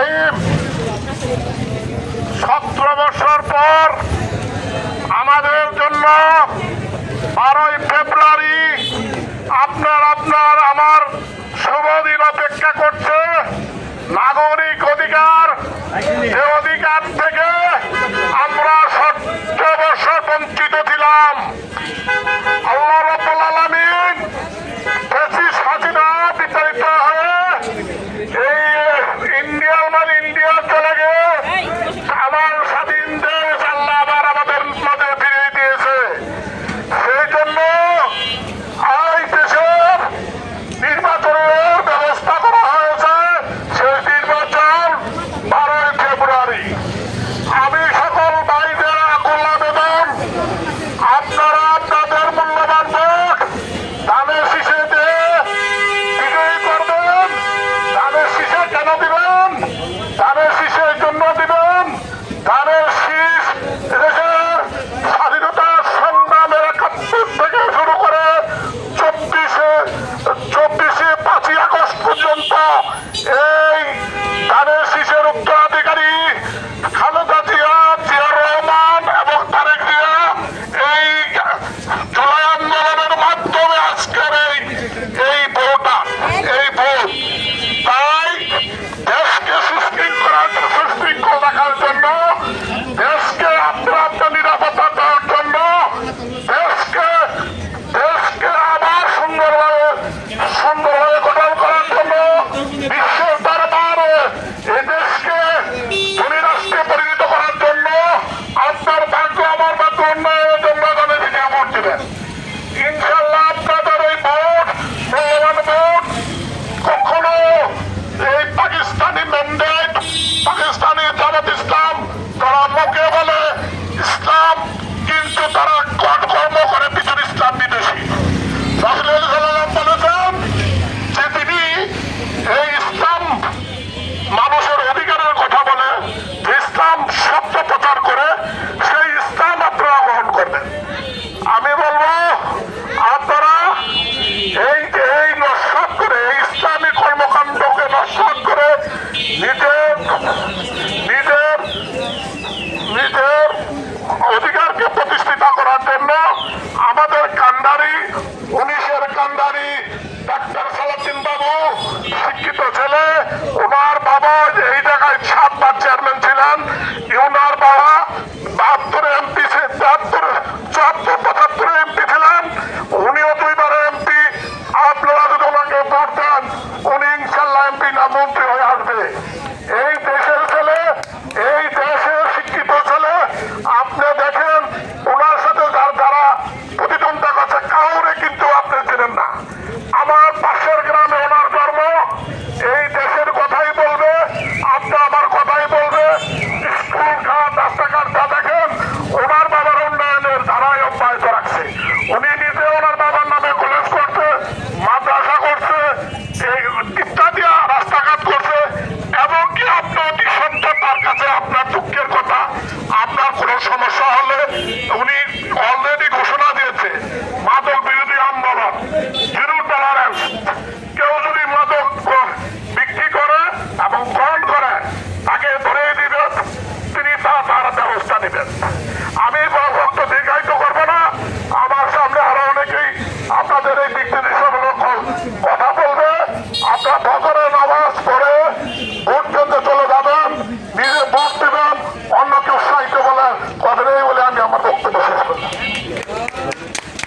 রহিম। 17 বছর পর আমাদের জন্য 12ই ফেব্রুয়ারি আপনার আমার শুভ দিন অপেক্ষা করছে। নাগরিক অধিকার, যে অধিকার থেকে আমরা 17 বছর বঞ্চিত ছিলাম, আল্লাহ রাব্বুল আলামিন ফ্যাসিস্ট হাসিনা বিচারিত হয়ে এই ইন্ডিয়া চলে গিয়ে আমার স্বাধীন দেশ আল্লাহ আবার আমাদের মাঝে ফিরিয়ে দিয়েছে। সেই জন্য এই দেশের নির্বাচনের ব্যবস্থা করা হয়েছে। সেই নির্বাচন 12ই ফেব্রুয়ারি। আমি সকল ভাইদের আকুল আবেদন, আপনারা আপনাদের মূল্যবান ভোট ধানের শীষে দিয়ে বিজয়ী করবেন। ধানের শীষে কেন দিবেন? ধানের শীষের জন্য দিবেন। ধানের শীষ দেশের স্বাধীনতার সংগ্রামের 71 থেকে শুরু করে 5ই আগস্ট পর্যন্ত এই ধানের শীষের উত্তরাধিকারী খালেদা জিয়া, জিয়াউর রহমান এবং তারেক জিয়া এই জুলাই আন্দোলনের মাধ্যমে আজকের এই ভোট। তাই দেশকে সুশৃঙ্খল রাখার জন্য, দেশকে আপনার নিরাপত্তা দেওয়ার জন্য, দেশকে আবার সুন্দরভাবে গঠন করার জন্য, বিশ্বের দরবারে এই দেশকে ধনী রাষ্ট্রে পরিণত করার জন্য আপনার ভাগ্য আমার ভাগ্য উন্নয়নের জন্য জনগণকে ভোট দেবেন। ইনশাল্লাহ আপনাদের ওই ভোট, মূল্যবান ভোট কখনো এই পাকিস্তানি ম্যান্ডেট, পাকিস্তানি জামাত ইসলাম, তারা মুখে বলে ইসলাম, কিন্তু তারা কর্ম করে পিছনে ইসলাম বিদেশি। রাসূলুল্লাহ সাল্লাল্লাহু আলাইহি ওয়াসাল্লাম যে তিনি এই ইসলাম মানুষের অধিকারের কথা বলে, যে ইসলাম শব্দ প্রচার করে, সেই ইসলাম আপনারা গ্রহণ করবেন। আমি বলবো আপনারা এই নস্বাত করে, এই ইসলামী কর্মকাণ্ডকে নস্বাত করে নিজের অধিকারকে প্রতিষ্ঠিত করার জন্য আমাদের কান্ডারি, 19-এর কান্ডারি ডাক্তার সালাউদ্দিন বাবু শিক্ষিত ছেলে। ওনার বাবা এই জায়গায় 7বার চেয়ারম্যান ছিলেন। ওনার বাবা 72 এমপি, 74-75 এমপি ছিলেন। উনিও 2বার এমপি। আপনারা যদি ওনাকে ভোট দেন, উনি ইনশাল্লাহ এমপি না মন্ত্রী হয়ে আসবে। এই দেশের ছেলে, এই দেশের শিক্ষিত ছেলে। আপনি দেখেন ওনার সাথে যারা প্রতিদ্বন্দ্বিতা করছে, কাউরে কিন্তু আপনি চেনেন না। আমার পাশের গ্রামে ওনার জন্ম। এই দেশের কথাই বলবে, আপনি আমার কথাই বলবে। স্কুল ঘাট, রাস্তাঘাট যা দেখেন, ওনার বাবার উন্নয়নের ধারায় অব্যাহত রাখছে। উনি নিজে ওনার বাবার নামে কলেজ করছে, মাদ্রাসা করছে, ইত্যাদি রাস্তাঘাট করছে। এবং কি আপনি অতি সত্য তার কাছে আপনার দুঃখের কথা, আপনার কোনো সমস্যা হলে উনি অলরেডি ঘোষণা দিয়েছে মাদক বিরোধী আন্দোলন, জিরো টলারেন্স। কেউ যদি মাদক বিক্রি করে এবং গ্রহণ করে, তাকে ধরে দিবেন, তিনি তার ব্যবস্থা নেবেন।